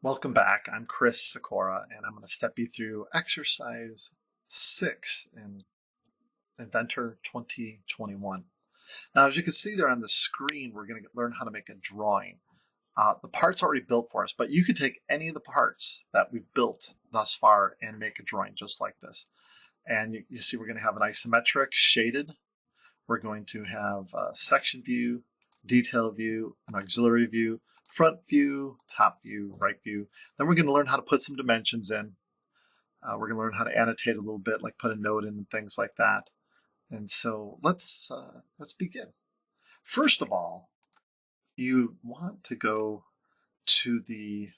Welcome back. I'm Chris Sikora, and I'm going to step you through exercise 6 in Inventor 2021. Now, as you can see there on the screen, we're going to learn how to make a drawing. The part's already built for us, but you could take any of the parts that we've built thus far and make a drawing just like this. And you see we're going to have an isometric shaded. We're going to have a section view, detail view, an auxiliary view, front view, top view, right view. Then we're going to learn how to put some dimensions in. We're going to learn how to annotate a little bit, like put a note in and things like that. And so let's begin. First of all, you want to go to the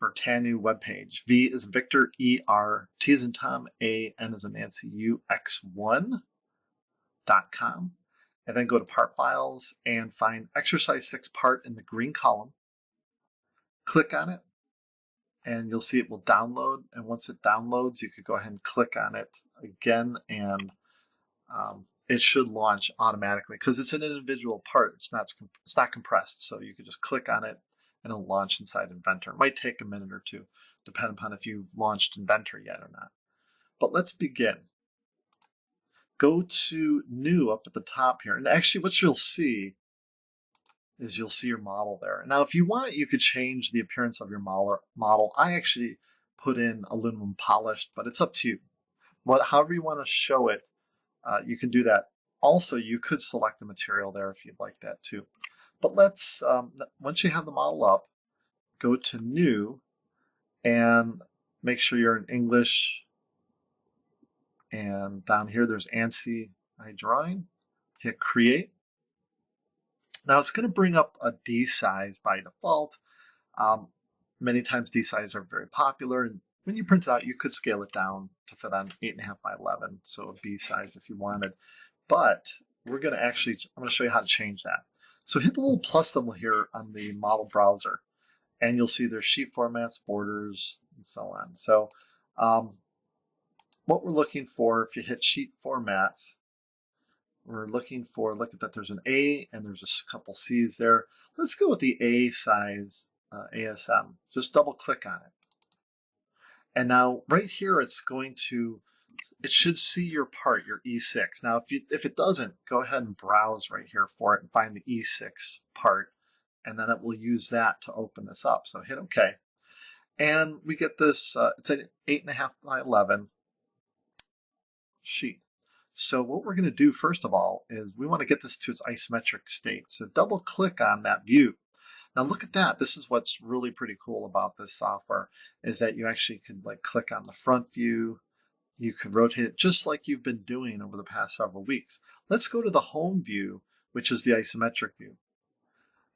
Vertanu webpage. V is Victor, E R, T is in Tom, A, N is in Nancy, U, X, 1.com. And then go to Part Files and find Exercise 6 part in the green column. Click on it, and you'll see it will download. And once it downloads, you could go ahead and click on it again, and it should launch automatically because it's an individual part. It's not compressed, so you could just click on it and it'll launch inside Inventor. It might take a minute or two, depending upon if you've launched Inventor yet or not. But let's begin. Go to New up at the top here, and actually what you'll see is you'll see your model there. Now, if you want, you could change the appearance of your model. I actually put in aluminum polished, but it's up to you. However you want to show it, you can do that. Also, you could select the material there if you'd like that too. But let's, once you have the model up, go to New and make sure you're in English. And down here, there's ANSI iDrawing. Hit Create. Now it's going to bring up a D size by default. Many times D size are very popular, and when you print it out, you could scale it down to fit on 8.5 by 11, so a B size if you wanted. But we're going to I'm going to show you how to change that. So hit the little plus symbol here on the model browser, and you'll see there's sheet formats, borders, and so on. So what we're looking for, if you hit sheet formats, we're looking for, look at that, there's an A and there's a couple C's there. Let's go with the A size ASM. Just double click on it. And now right here, it should see your part, your E6. Now, if it doesn't, go ahead and browse right here for it and find the E6 part, and then it will use that to open this up. So hit OK. And we get this, it's an 8.5 by 11 sheet. So what we're going to do first of all is we want to get this to its isometric state. So double click on that view. Now look at that. This is what's really pretty cool about this software, is that you actually could click on the front view. You could rotate it just like you've been doing over the past several weeks. Let's go to the home view, which is the isometric view.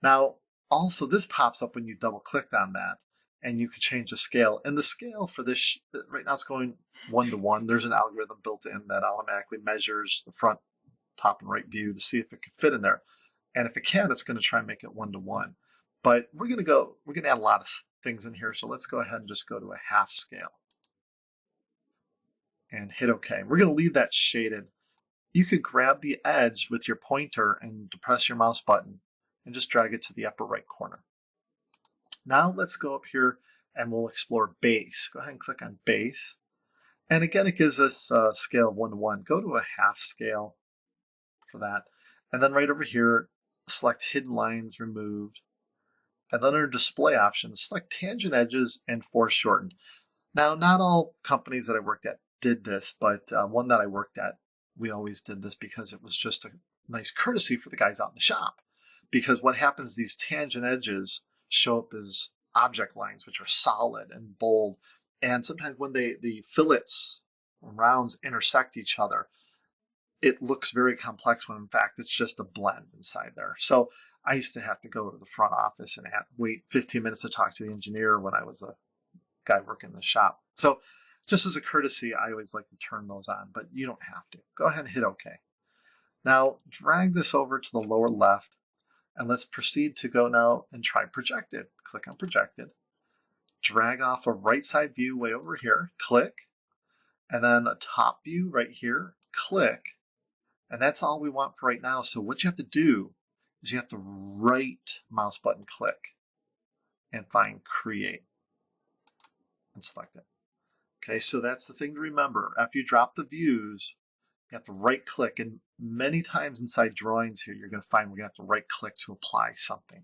Now also this pops up when you double clicked on that, and you could change the scale. And the scale for this, right now it's going 1:1. There's an algorithm built in that automatically measures the front, top, and right view to see if it can fit in there. And if it can, it's going to try and make it 1:1. But we're going to add a lot of things in here. So let's go ahead and just go to a half scale and hit OK. We're going to leave that shaded. You could grab the edge with your pointer and depress your mouse button and just drag it to the upper right corner. Now let's go up here and we'll explore base. Go ahead and click on base. And again, it gives us a scale of 1:1. Go to a half scale for that. And then right over here, select hidden lines removed. And then under display options, select tangent edges and foreshortened. Now, not all companies that I worked at did this, but one that I worked at, we always did this because it was just a nice courtesy for the guys out in the shop. Because what happens, these tangent edges show up as object lines, which are solid and bold. And sometimes when the fillets and rounds intersect each other, it looks very complex when in fact it's just a blend inside there. So I used to have to go to the front office and wait 15 minutes to talk to the engineer when I was a guy working in the shop. So just as a courtesy, I always like to turn those on, but you don't have to. Go ahead and hit OK. Now drag this over to the lower left, and let's proceed to go now and try projected. Click on projected. Drag off a right side view way over here, click, and then a top view right here, click, and that's all we want for right now. So what you have to do is you have to right mouse button click and find create. and select it. Okay, so that's the thing to remember. After you drop the views, you have to right click, and many times inside drawings here, you're going to find we're going to have to right click to apply something.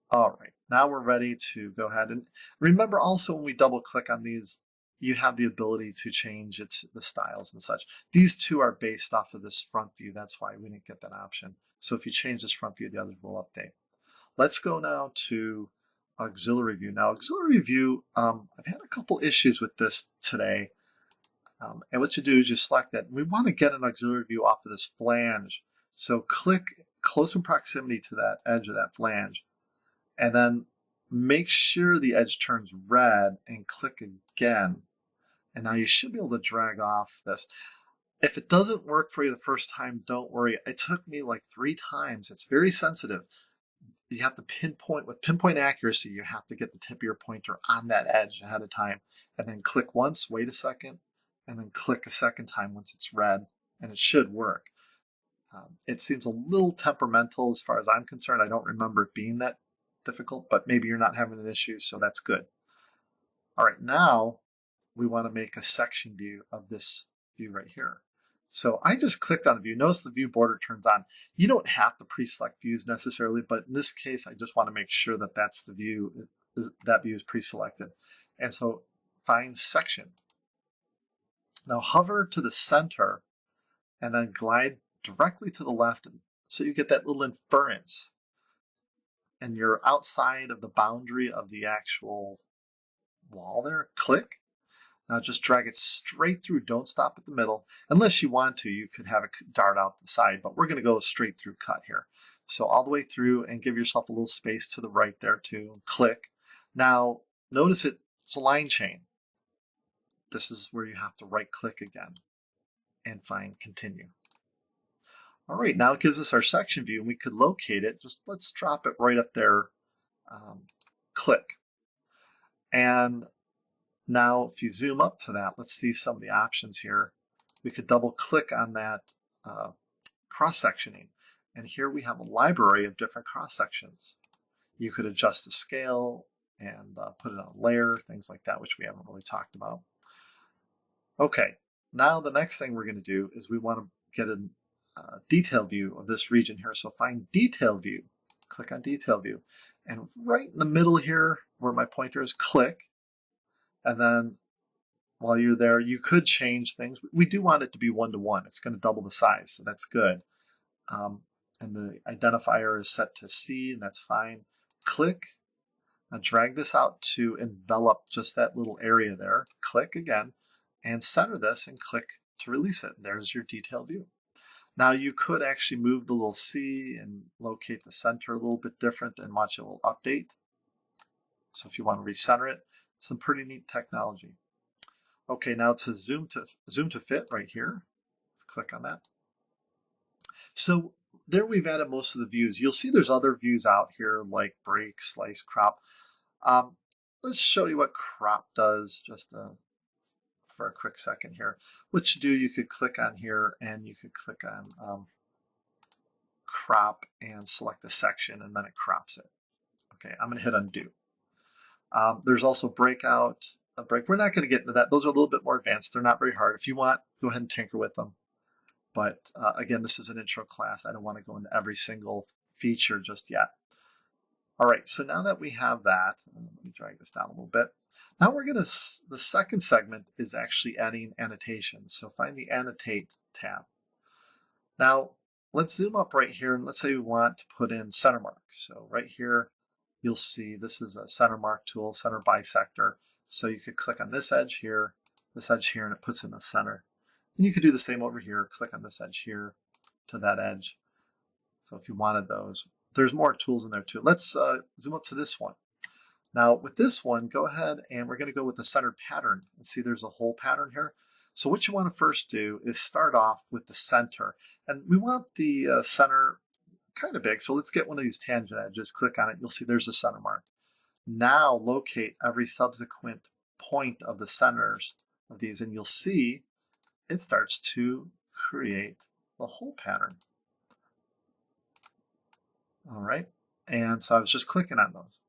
All right, now we're ready to go ahead and remember also when we double click on these, you have the ability to change the styles and such. These two are based off of this front view. That's why we didn't get that option. So if you change this front view, the others will update. Let's go now to auxiliary view. Now auxiliary view, I've had a couple issues with this today. And what you do is you select it. We want to get an auxiliary view off of this flange. So click close in proximity to that edge of that flange. And then make sure the edge turns red and click again. And now you should be able to drag off this. If it doesn't work for you the first time, don't worry. It took me like 3 times. It's very sensitive. You have to pinpoint, with pinpoint accuracy, you have to get the tip of your pointer on that edge ahead of time. And then click once, wait a second, and then click a second time once it's red, and it should work. It seems a little temperamental as far as I'm concerned. I don't remember it being that difficult, but maybe you're not having an issue, so that's good. All right, now we want to make a section view of this view right here. So I just clicked on the view. Notice the view border turns on. You don't have to pre-select views necessarily, but in this case, I just want to make sure that that's the view, that view is pre-selected. And so find section. Now hover to the center and then glide directly to the left so you get that little inference. And you're outside of the boundary of the actual wall there. Click. Now just drag it straight through. Don't stop at the middle. Unless you want to, you could have it dart out the side, but we're going to go straight through cut here. So all the way through, and give yourself a little space to the right there too. Click. Now notice it's a line chain. This is where you have to right click again and find continue. All right, now it gives us our section view, and we could locate it. Just let's drop it right up there. Click. And now if you zoom up to that, let's see some of the options here. We could double click on that cross-sectioning. And here we have a library of different cross-sections. You could adjust the scale and put it on a layer, things like that, which we haven't really talked about. Okay, now the next thing we're going to do is we want to get a detail view of this region here. So find detail view, click on detail view, and right in the middle here where my pointer is, click. And then while you're there, you could change things. We do want it to be 1:1. It's going to double the size, so that's good. And the identifier is set to C, and that's fine. Click. Now drag this out to envelop just that little area there. Click again, and center this and click to release it. There's your detail view. Now you could actually move the little C and locate the center a little bit different, and watch it will update. So if you want to recenter it, it's some pretty neat technology. Okay, now to zoom to fit right here. Let's click on that. So there we've added most of the views. You'll see there's other views out here like break, slice, crop. Let's show you what crop does just for a quick second here. What you do, you could click on here and you could click on crop and select a section, and then it crops it. Okay, I'm going to hit undo. There's also breakout, break. We're not going to get into that. Those are a little bit more advanced. They're not very hard. If you want, go ahead and tinker with them. But again, this is an intro class. I don't want to go into every single feature just yet. All right, so now that we have that, let me drag this down a little bit. Now we're going to, the second segment is actually adding annotations. So find the Annotate tab. Now let's zoom up right here, and let's say we want to put in center mark. So right here, you'll see this is a center mark tool, center bisector. So you could click on this edge here, and it puts in the center. And you could do the same over here, click on this edge here to that edge. So if you wanted those, there's more tools in there too. Let's zoom up to this one. Now with this one, go ahead and we're going to go with the centered pattern, and see there's a whole pattern here. So what you want to first do is start off with the center, and we want the center kind of big. So let's get one of these tangent edges, click on it, you'll see there's a center mark. Now locate every subsequent point of the centers of these, and you'll see it starts to create the whole pattern. All right, and so I was just clicking on those.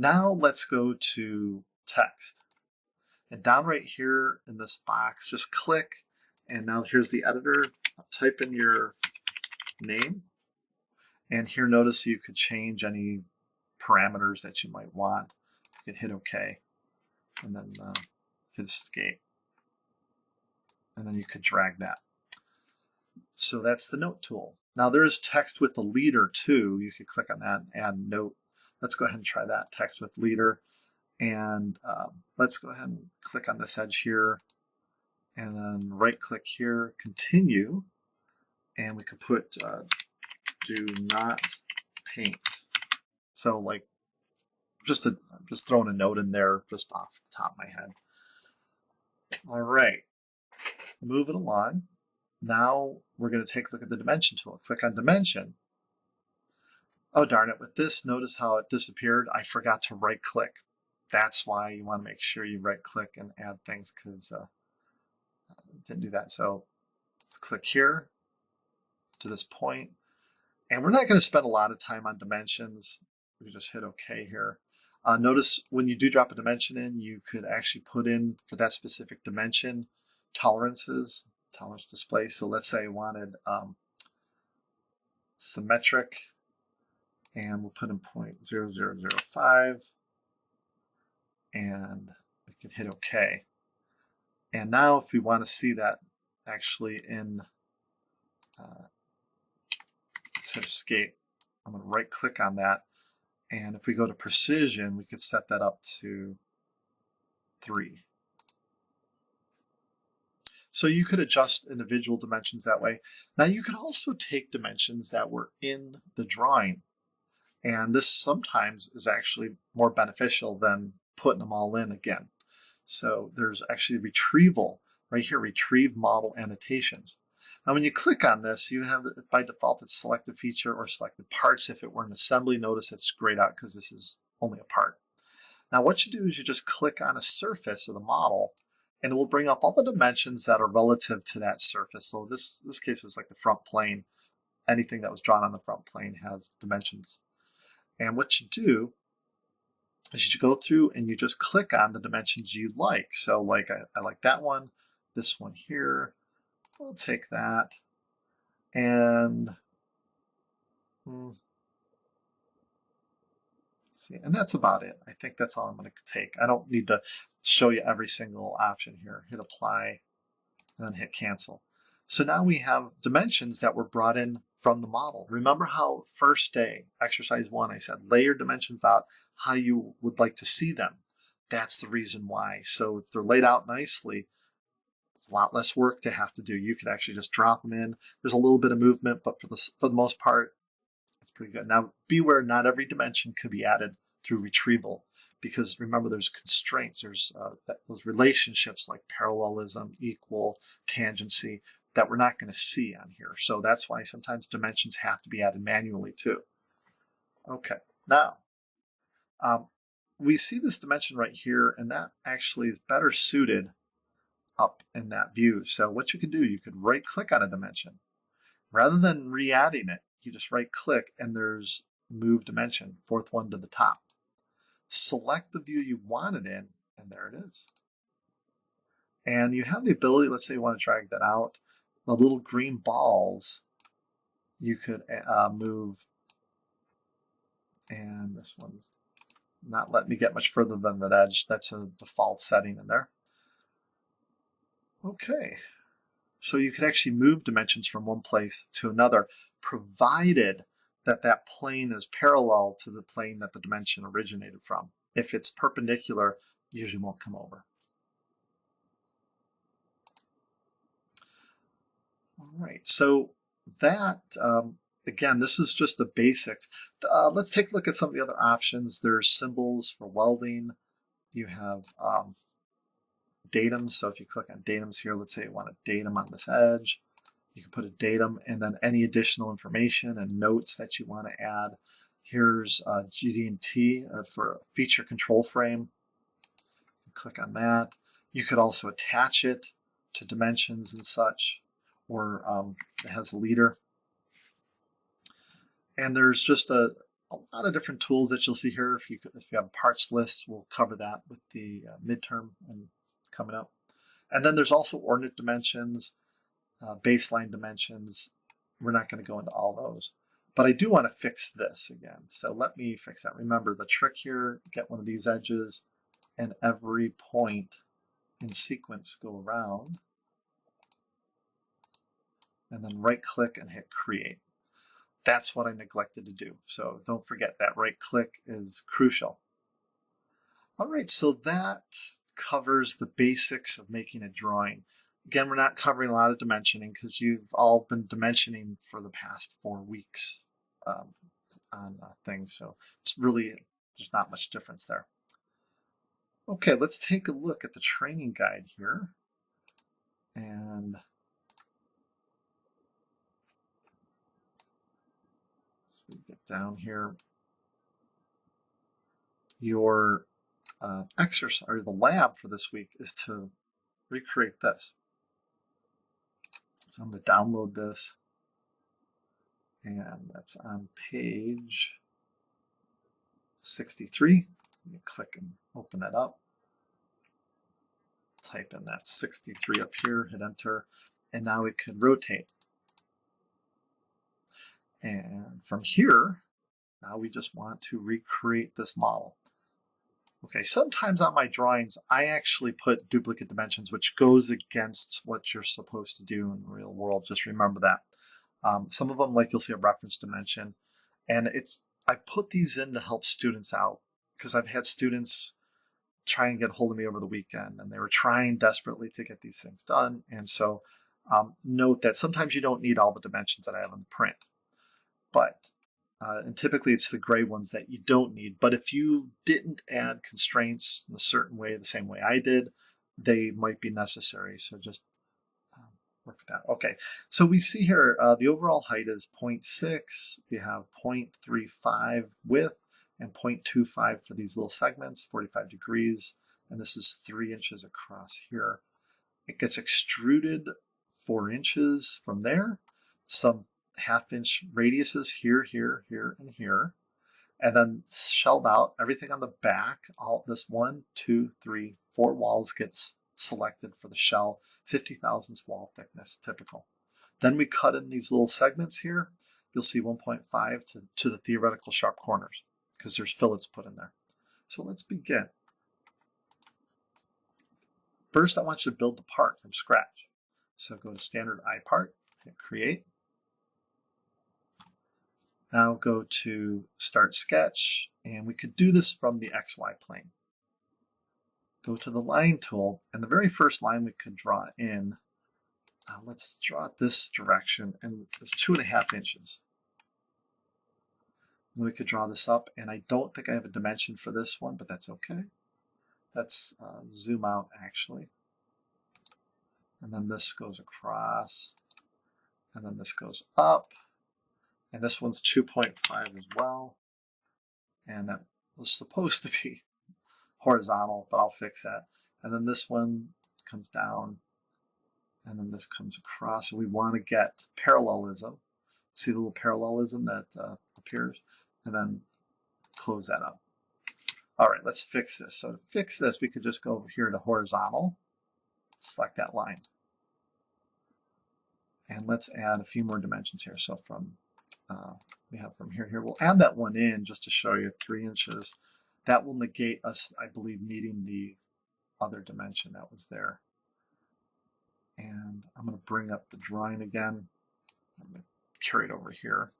Now let's go to text. And down right here in this box, just click, and now here's the editor. Type in your name, and here notice you could change any parameters that you might want. You could hit OK, and then hit escape, and then you could drag that. So that's the note tool. Now there is text with the leader too. You could click on that and add note. Let's go ahead and try that, text with leader. And let's go ahead and click on this edge here, and then right click here, continue, and we could put do not paint. So like just throwing a note in there just off the top of my head. All right, moving along. Now we're going to take a look at the dimension tool. Click on dimension. Oh darn it, with this, notice how it disappeared. I forgot to right click. That's why you want to make sure you right click and add things, because it didn't do that. So let's click here to this point. And we're not going to spend a lot of time on dimensions. We just hit OK here. Notice when you do drop a dimension in, you could actually put in for that specific dimension tolerance display. So let's say I wanted symmetric, and we'll put in 0.0005, and we can hit OK. And now if we want to see that actually in, let's hit escape. I'm going to right click on that, and if we go to precision, we could set that up to 3. So you could adjust individual dimensions that way. Now you could also take dimensions that were in the drawing, and this sometimes is actually more beneficial than putting them all in again. So there's actually retrieval right here, retrieve model annotations. Now when you click on this, you have, by default, it's selected feature or selected parts. If it were an assembly, notice it's grayed out because this is only a part. Now what you do is you just click on a surface of the model, and it will bring up all the dimensions that are relative to that surface. So this case was like the front plane. Anything that was drawn on the front plane has dimensions. And what you do is you go through and you just click on the dimensions you like. So like I like that one, this one here. We'll take that, and let's see, and that's about it. I think that's all I'm going to take. I don't need to show you every single option here. Hit apply, and then hit cancel. So now we have dimensions that were brought in from the model. Remember how first day, exercise 1, I said lay your dimensions out how you would like to see them. That's the reason why. So if they're laid out nicely, it's a lot less work to have to do. You could actually just drop them in. There's a little bit of movement, but for the most part, it's pretty good. Now, beware, not every dimension could be added through retrieval, because remember, there's constraints. There's those relationships like parallelism, equal, tangency, that we're not going to see on here. So that's why sometimes dimensions have to be added manually too. Okay, now we see this dimension right here, and that actually is better suited up in that view. So what you could do, you could right click on a dimension. Rather than re-adding it, you just right click and there's move dimension, fourth one to the top. Select the view you want it in, and there it is. And you have the ability, let's say you want to drag that out, the little green balls you could move, and this one's not letting me get much further than that edge. That's a default setting in there. Okay, so you could actually move dimensions from one place to another, provided that that plane is parallel to the plane that the dimension originated from. If it's perpendicular, it usually won't come over. All right, so that, again, this is just the basics. Let's take a look at some of the other options. There's symbols for welding. You have datums. So if you click on datums here, let's say you want a datum on this edge, you can put a datum and then any additional information and notes that you want to add. Here's GD&T for a feature control frame. Click on that. You could also attach it to dimensions and such, or it has a leader. And there's just a lot of different tools that you'll see here. If you have parts lists, we'll cover that with the midterm and coming up. And then there's also ordinate dimensions, baseline dimensions. We're not going to go into all those. But I do want to fix this again. So let me fix that. Remember the trick here, get one of these edges and every point in sequence go around. And then right click and hit create. That's what I neglected to do. So don't forget that right click is crucial. All right, so that covers the basics of making a drawing. Again, we're not covering a lot of dimensioning because you've all been dimensioning for the past 4 weeks on things. So it's really, there's not much difference there. Okay, let's take a look at the training guide here. And we get down here. Your exercise, or the lab for this week, is to recreate this. So I'm going to download this, and that's on page 63. You click and open that up. Type in that 63 up here, hit enter, and now we can rotate. And from here, now we just want to recreate this model. Okay, sometimes on my drawings, I actually put duplicate dimensions, which goes against what you're supposed to do in the real world. Just remember that. Some of them, like you'll see a reference dimension, and I put these in to help students out because I've had students try and get a hold of me over the weekend, and they were trying desperately to get these things done. And so note that sometimes you don't need all the dimensions that I have in the print, but and typically it's the gray ones that you don't need. But if you didn't add constraints in a certain way, the same way I did, they might be necessary. So just work with that. Okay, so we see here the overall height is 0.6. We have 0.35 width and 0.25 for these little segments, 45 degrees. And this is 3 inches across here. It gets extruded 4 inches from there. Some half-inch radiuses here, here, here, and here. And then shelled out, everything on the back, all this 1, 2, 3, 4 walls gets selected for the shell, 50 thousandths wall thickness, typical. Then we cut in these little segments here. You'll see 1.5 to the theoretical sharp corners because there's fillets put in there. So let's begin. First, I want you to build the part from scratch. So go to Standard I Part, hit Create. Now go to Start Sketch, and we could do this from the XY plane. Go to the line tool, and the very first line we could draw in, let's draw it this direction, and it's 2.5 inches. And we could draw this up, and I don't think I have a dimension for this one, but that's okay. Let's zoom out actually. And then this goes across, and then this goes up. And this one's 2.5 as well. And that was supposed to be horizontal, but I'll fix that. And then this one comes down, and then this comes across. And we want to get parallelism. See the little parallelism that appears? And then close that up. All right, let's fix this. So to fix this, we could just go over here to horizontal, select that line. And let's add a few more dimensions here. So from we have from here to here. We'll add that one in just to show you 3 inches. That will negate us, I believe, needing the other dimension that was there. And I'm going to bring up the drawing again. I'm going to carry it over here.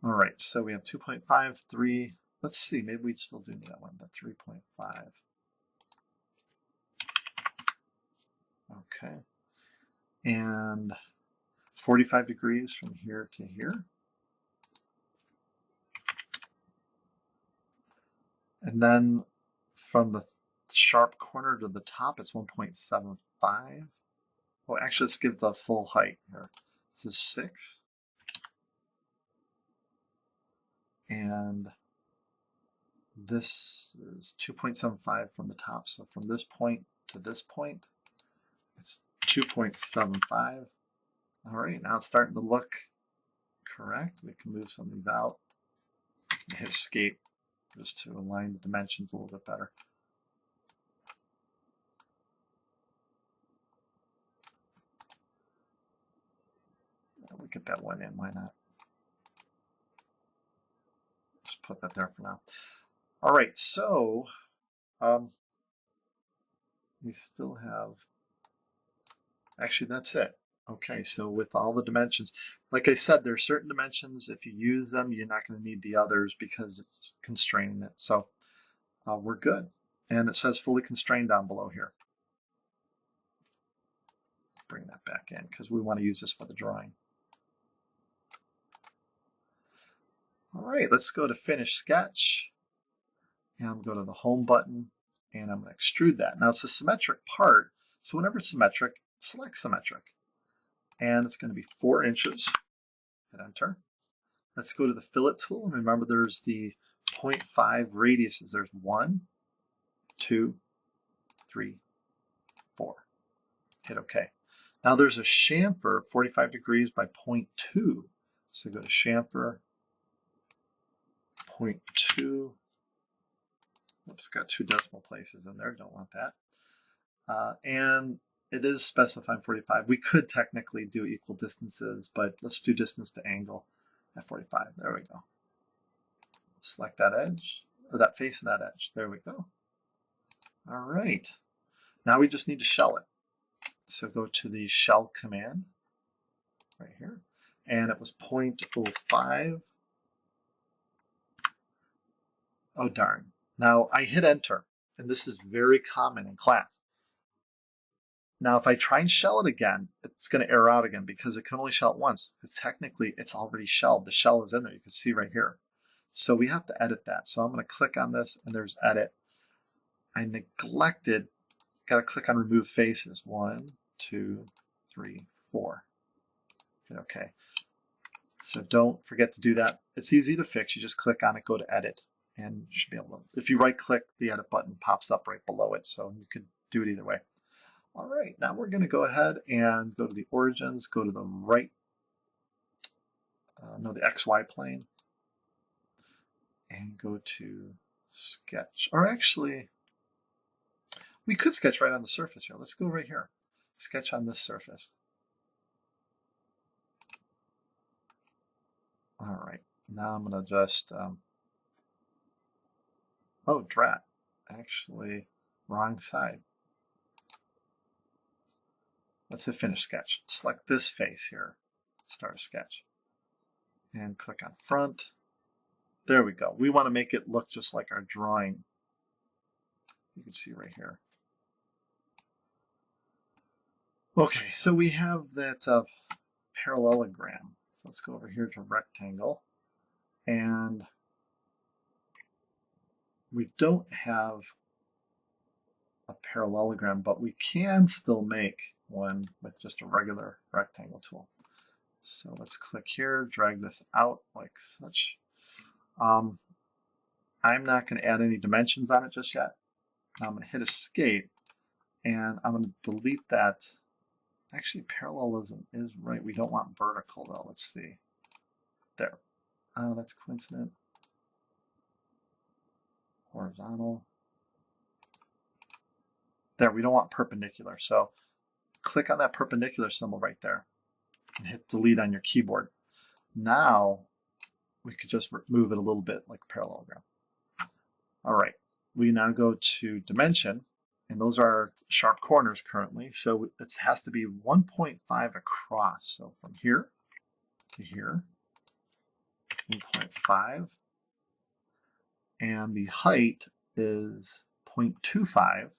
All right, so we have 2.5, 3. Let's see, maybe we'd still do that one, the 3.5. Okay. And 45 degrees from here to here. And then from the sharp corner to the top, it's 1.75. Well, actually, let's give the full height here. This is 6. And this is 2.75 from the top. So from this point to this point, it's 2.75. All right, now it's starting to look correct. We can move some of these out. Hit escape just to align the dimensions a little bit better. We get that one in, why not? Just put that there for now. All right, so we still have, actually that's it. Okay, so with all the dimensions, like I said, there are certain dimensions, if you use them, you're not going to need the others because it's constraining it. So we're good. And it says fully constrained down below here. Bring that back in because we want to use this for the drawing. All right, let's go to Finish Sketch. And I'm going to go to the Home button, and I'm going to extrude that. Now it's a symmetric part, so whenever it's symmetric, select Symmetric. And it's going to be 4 inches. Hit Enter. Let's go to the Fillet tool, and remember there's the 0.5 radiuses. There's 1, 2, 3, 4. Hit OK. Now there's a chamfer, 45 degrees by 0.2. So go to chamfer, 0.2. Oops, got 2 decimal places in there. Don't want that. And it is specifying 45. We could technically do equal distances, but let's do distance to angle at 45. There we go. Select that edge, or that face of that edge. There we go. All right. Now we just need to shell it. So go to the shell command right here. And it was 0.05. Oh, darn. Now I hit Enter, and this is very common in class. Now, if I try and shell it again, it's going to error out again because it can only shell it once, because technically it's already shelled. The shell is in there. You can see right here. So we have to edit that. So I'm going to click on this, and there's Edit. I neglected, got to click on Remove Faces. 1, 2, 3, 4. Hit OK. So don't forget to do that. It's easy to fix. You just click on it, go to Edit, and you should be able to. If you right-click, the Edit button pops up right below it, so you can do it either way. All right, now we're going to go ahead and go to the origins, go to the right, the XY plane, and go to sketch. Or actually, we could sketch right on the surface here. Let's go right here. Sketch on this surface. All right, now I'm going to just, oh, drat, actually, wrong side. Let's hit Finish Sketch. Select this face here, start a sketch, and click on Front. There we go. We want to make it look just like our drawing. You can see right here. Okay, so we have that parallelogram. So let's go over here to Rectangle. And we don't have a parallelogram, but we can still make one with just a regular rectangle tool. So let's click here, drag this out like such. I'm not going to add any dimensions on it just yet. Now I'm going to hit Escape, and I'm going to delete that. Actually, parallelism is right. We don't want vertical, though. Let's see. There. Oh, that's coincident. Horizontal. There, we don't want perpendicular. So click on that perpendicular symbol right there and hit delete on your keyboard. Now we could just move it a little bit like a parallelogram. All right, we now go to dimension, and those are sharp corners currently. So it has to be 1.5 across. So from here to here, 1.5. And the height is 0.25.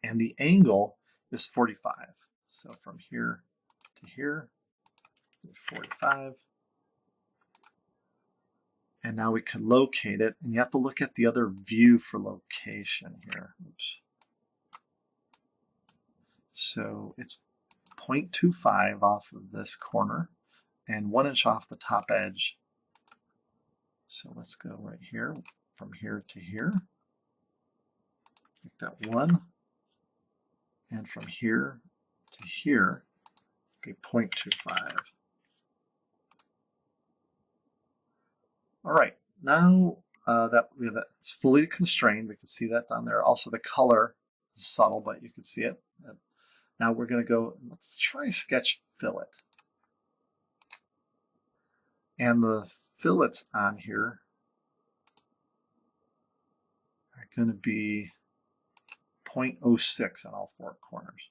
And the angle is 45. So from here to here, 45. And now we can locate it. And you have to look at the other view for location here. Oops. So it's 0.25 off of this corner and 1 inch off the top edge. So let's go right here, from here to here. Make that 1. And from here to here, be 0.25. All right, now that we have it's fully constrained, we can see that down there. Also, the color is subtle, but you can see it. Now we're going to go, let's try sketch fillet. And the fillets on here are going to be 0.06 on all four corners.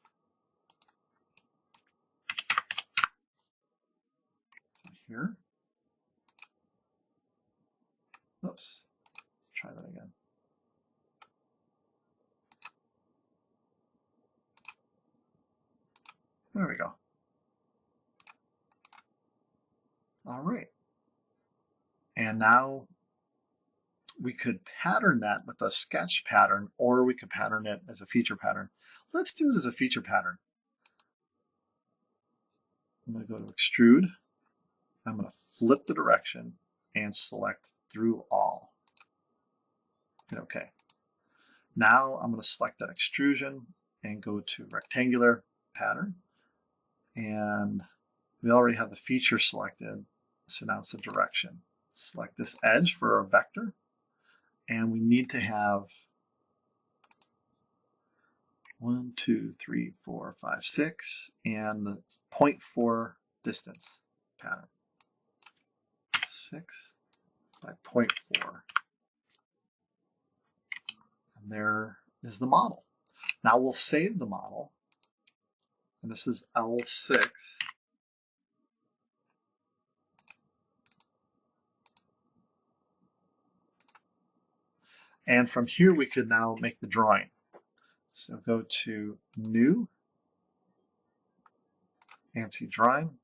So here. Oops. Let's try that again. There we go. All right. And now we could pattern that with a sketch pattern, or we could pattern it as a feature pattern. Let's do it as a feature pattern. I'm going to go to Extrude. I'm going to flip the direction and select through all. Hit OK. Now I'm going to select that extrusion and go to rectangular pattern. And we already have the feature selected, so now it's the direction. Select this edge for a vector, and we need to have 1, 2, 3, 4, 5, 6, and the 0.4 distance pattern. 6 by 0.4. And there is the model. Now we'll save the model, and this is L6. And from here we could now make the drawing. So go to New, ANSI Drawing.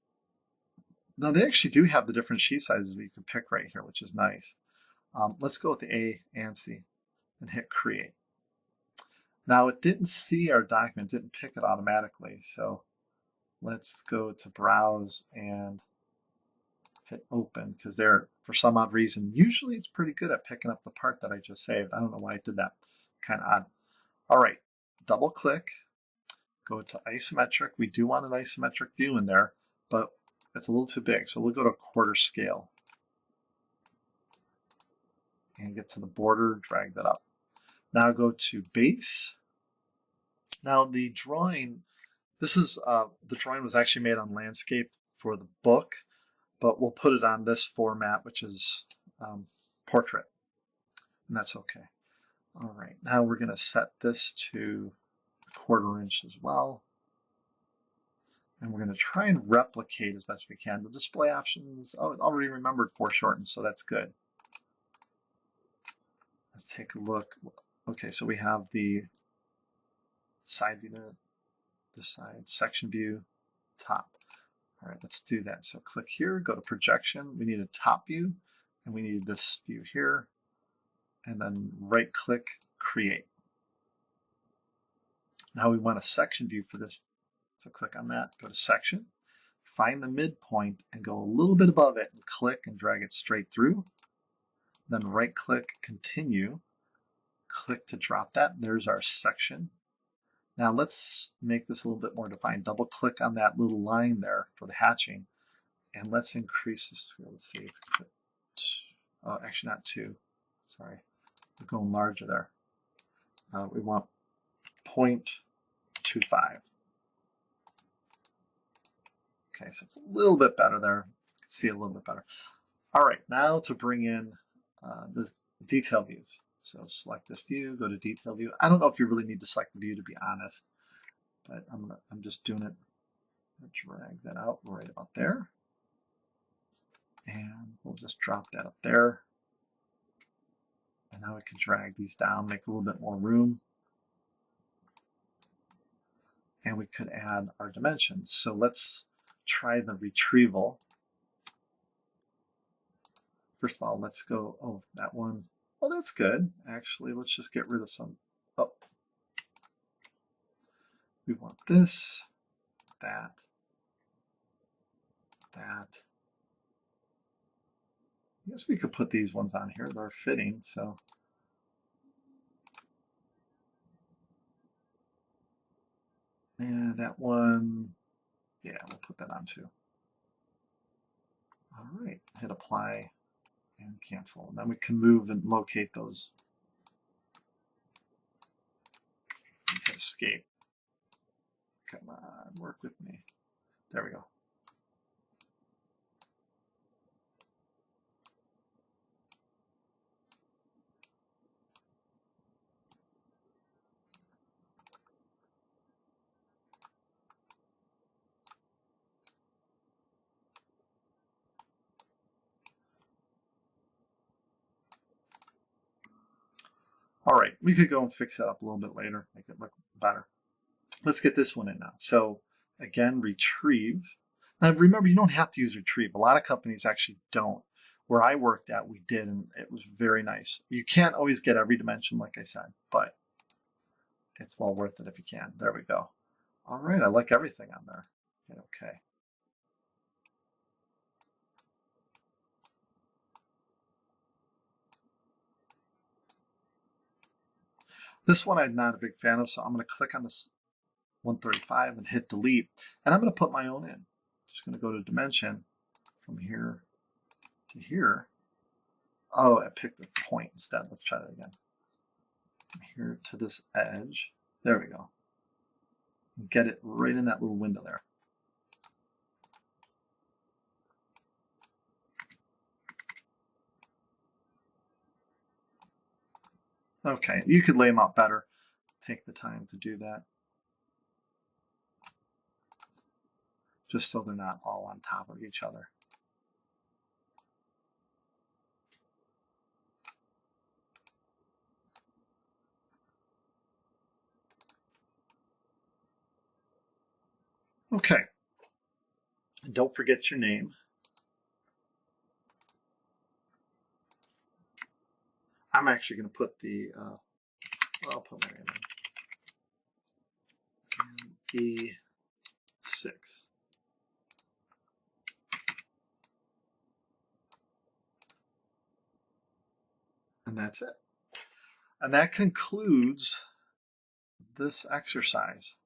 Now they actually do have the different sheet sizes that you can pick right here, which is nice. Let's go with the A ANSI and hit Create. Now it didn't see our document, didn't pick it automatically. So let's go to Browse and hit Open, because there, for some odd reason, usually it's pretty good at picking up the part that I just saved. I don't know why it did that. Kind of odd. All right, double click, go to Isometric. We do want an isometric view in there, but it's a little too big. So we'll go to quarter scale and get to the border, drag that up. Now go to Base. Now the drawing, this is, the drawing was actually made on landscape for the book, but we'll put it on this format, which is portrait, and that's okay. All right, now we're going to set this to 1/4 inch as well. And we're going to try and replicate as best we can. The display options, oh, it already remembered foreshorten, so that's good. Let's take a look. Okay, so we have the side view there, the side section view, top. All right, let's do that. So click here, go to projection. We need a top view, and we need this view here. And then right click, create. Now we want a section view for this. So click on that, go to section, find the midpoint and go a little bit above it and click and drag it straight through. Then right click, continue, click to drop that. There's our section. Now let's make this a little bit more defined. Double click on that little line there for the hatching, and let's increase this. Let's see, oh, actually not 2, sorry, we're going larger there. We want 0.25. Okay, so it's a little bit better there. You can see it a little bit better. All right, now to bring in the detail views. So select this view, go to detail view. I don't know if you really need to select the view, to be honest, but I'm just doing it. Drag that out right about there. And we'll just drop that up there. And now we can drag these down, make a little bit more room. And we could add our dimensions. So let's try the retrieval. First of all, let's go, oh, that one. Well, that's good. Actually, let's just get rid of some. Oh, we want this, that, that. I guess we could put these ones on here. They're fitting, so. And that one, yeah, we'll put that on too. All right, hit apply and cancel. And then we can move and locate those. Hit escape. Come on, work with me. There we go. All right, we could go and fix that up a little bit later, make it look better. Let's get this one in now. So again, retrieve. Now remember, you don't have to use retrieve. A lot of companies actually don't. Where I worked at, we did, and it was very nice. You can't always get every dimension, like I said, but it's well worth it if you can. There we go. All right, I like everything on there. Okay. This one I'm not a big fan of, so I'm going to click on this 135 and hit delete, and I'm going to put my own in. Just going to go to dimension from here to here. Oh, I picked the point instead. Let's try that again. From here to this edge. There we go. Get it right in that little window there. Okay, you could lay them out better. Take the time to do that. Just so they're not all on top of each other. Okay. And don't forget your name. I'm actually going to put the, I'll put my name in. E6. And that's it. And that concludes this exercise.